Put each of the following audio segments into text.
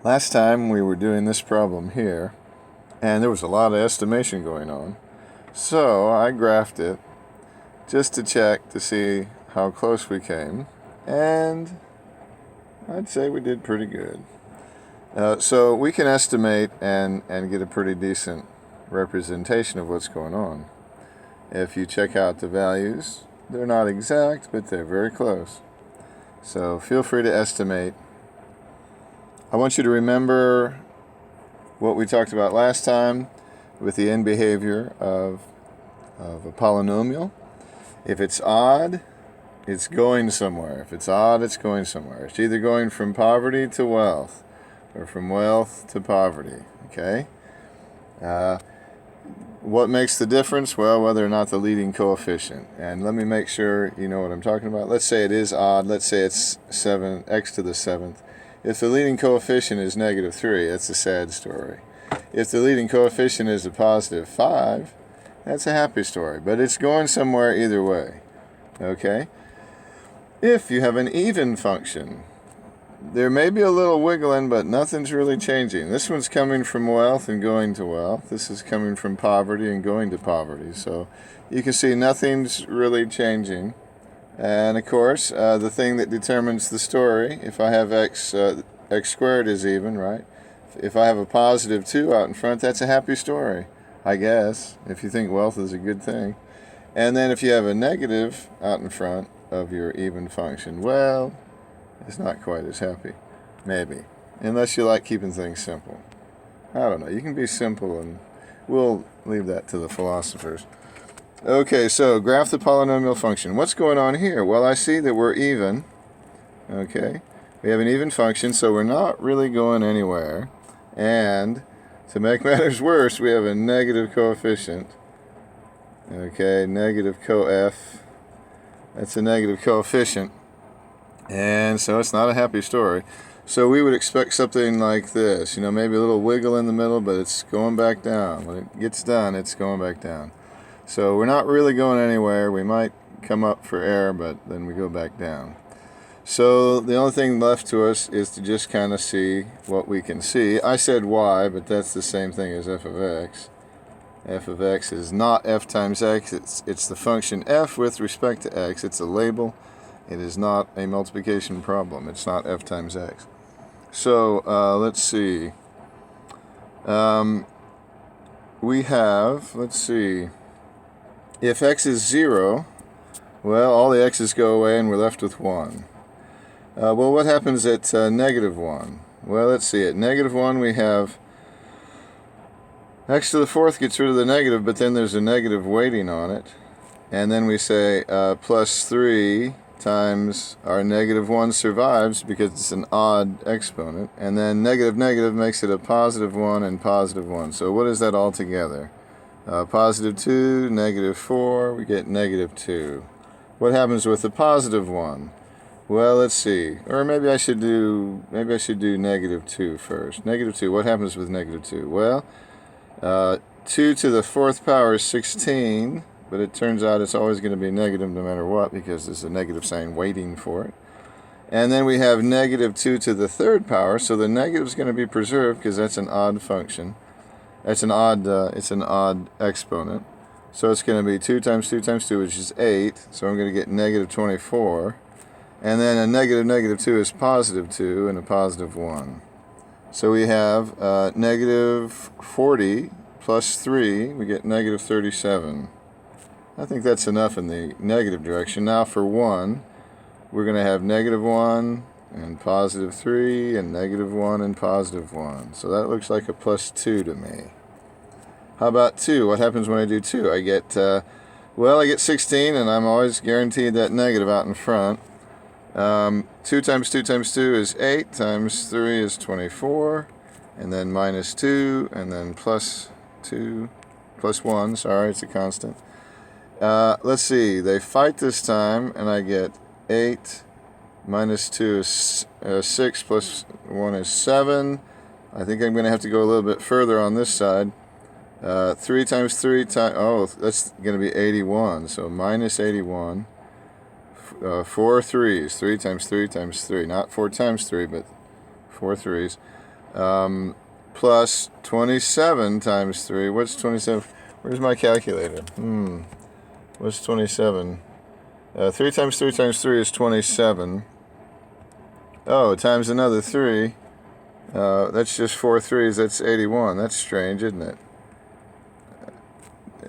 Last time we were doing this problem here, and there was a lot of estimation going on. So I graphed it just to check to see how close we came, and I'd say we did pretty good. So we can estimate and get a pretty decent representation of what's going on. If you check out the values, they're not exact, but they're very close. So feel free to estimate. I want you to remember what we talked about last time with the end behavior of a polynomial. If it's odd, it's going somewhere. If it's odd, it's going somewhere. It's either going from poverty to wealth or from wealth to poverty, okay? What makes the difference? Well, whether or not the leading coefficient. And let me make sure you know what I'm talking about. Let's say it is odd. Let's say it's 7, x to the 7th. If the leading coefficient is -3, that's a sad story. If the leading coefficient is a +5, that's a happy story. But it's going somewhere either way, okay? If you have an even function, there may be a little wiggling, but nothing's really changing. This one's coming from wealth and going to wealth. This is coming from poverty and going to poverty. So you can see nothing's really changing. And of course, the thing that determines the story, if I have x squared is even, right? If I have a +2 out in front, that's a happy story, I guess, if you think wealth is a good thing. And then if you have a negative out in front of your even function, well, it's not quite as happy, maybe, unless you like keeping things simple. I don't know, you can be simple, and we'll leave that to the philosophers. Okay, so graph the polynomial function. What's going on here? Well, I see that we're even. Okay, we have an even function, so we're not really going anywhere. And to make matters worse, we have a negative coefficient. Okay, negative coef. That's a negative coefficient. And so it's not a happy story. So we would expect something like this. You know, maybe a little wiggle in the middle, but it's going back down. When it gets done, it's going back down. So we're not really going anywhere. We might come up for air, but then we go back down. So the only thing left to us is to just kind of see what we can see. I said y, but that's the same thing as f of x. F of x is not f times x. It's the function f with respect to x. It's a label. It is not a multiplication problem. It's not f times x. So let's see. We have, let's see. If x is 0, well, all the x's go away and we're left with 1. Well, what happens at -1? Well, let's see. At -1 we have x to the 4th gets rid of the negative, but then there's a negative weighting on it. And then we say +3 times our -1 survives because it's an odd exponent. And then negative makes it a +1 and +1. So what is that all together? +2, -4, we get -2. What happens with the +1? Well, let's see. Or maybe I should do -2 first. -2. What happens with -2? Well, 2 to the 4th power is 16, but it turns out it's always going to be negative no matter what because there's a negative sign waiting for it. And then we have -2 to the 3rd power, so the negative is going to be preserved because that's an odd function. It's an odd exponent. So it's going to be 2 times 2 times 2, which is 8. So I'm going to get -24. And then a -2 is +2 and a +1. So we have -40 plus 3, we get -37. I think that's enough in the negative direction. Now for 1, we're going to have -1 and +3 and -1 and +1. So that looks like a +2 to me. How about 2? What happens when I do 2? I get, I get 16, and I'm always guaranteed that negative out in front. 2 times 2 times 2 is 8, times 3 is 24, and then -2, and then +2, +1, sorry, it's a constant. Let's see, they fight this time, and I get 8 -2 is 6 plus 1 is 7. I think I'm going to have to go a little bit further on this side. 3 times 3 times, oh, that's going to be 81, so -81. 4 threes, 3 times 3 times 3, not 4 times 3, but 4 threes. plus 27 times 3. What's 27? Where's my calculator? What's 27? 3 times 3 times 3 is 27. Oh, times another 3. That's just 4 3s. That's 81. That's strange, isn't it?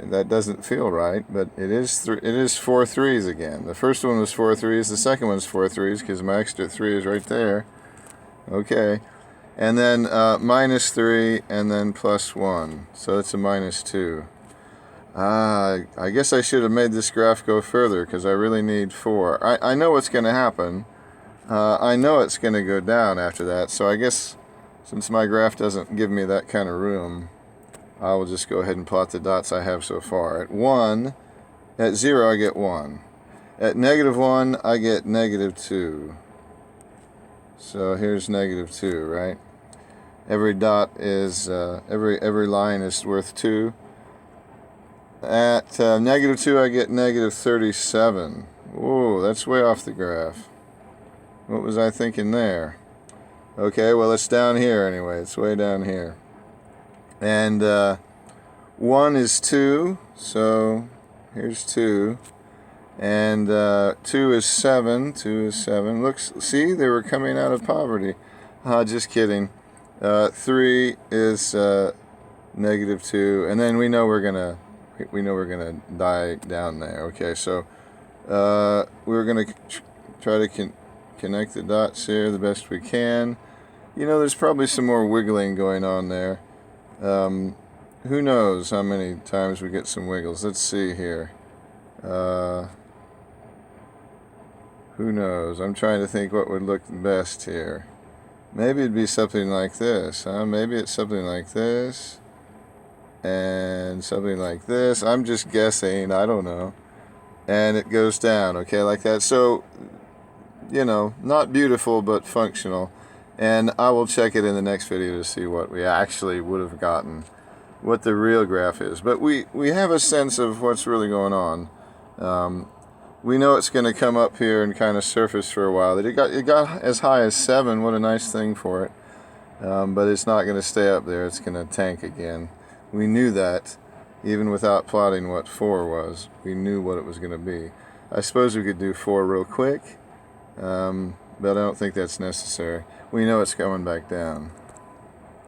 That doesn't feel right, but it is 4 3s again. The first one was 4 3s. The second one's 4 3s because my extra 3 is right there. Okay. And then minus 3 and then plus 1. So it's a minus 2. I guess I should have made this graph go further because I really need 4. I know what's going to happen. I know it's going to go down after that. So I guess since my graph doesn't give me that kind of room, I will just go ahead and plot the dots I have so far. At 0 I get 1. At -1 I get -2. So here's -2, right? Every dot is every line is worth 2. At -2 I get -37. Whoa, that's way off the graph. What was I thinking there? Okay, well it's down here anyway. It's way down here. And 1 is 2, so here's 2. And 2 is 7. 2 is 7. Look, see, they were coming out of poverty. Just kidding. 3 is -2, and then we know we're gonna die down there. Okay, so we're gonna try to connect the dots here the best we can. You know, there's probably some more wiggling going on there. Who knows how many times we get some wiggles? Let's see here. Who knows? I'm trying to think what would look best here. Maybe it'd be something like this, huh? Maybe it's something like this. And something like this. I'm just guessing. I don't know. And it goes down, okay, like that. So, you know, not beautiful, but functional. And I will check it in the next video to see what we actually would have gotten, what the real graph is. But we have a sense of what's really going on. We know it's going to come up here and kind of surface for a while. It got as high as 7. What a nice thing for it. But it's not going to stay up there. It's going to tank again. We knew that, even without plotting what 4 was. We knew what it was going to be. I suppose we could do 4 real quick, but I don't think that's necessary. We know it's coming back down.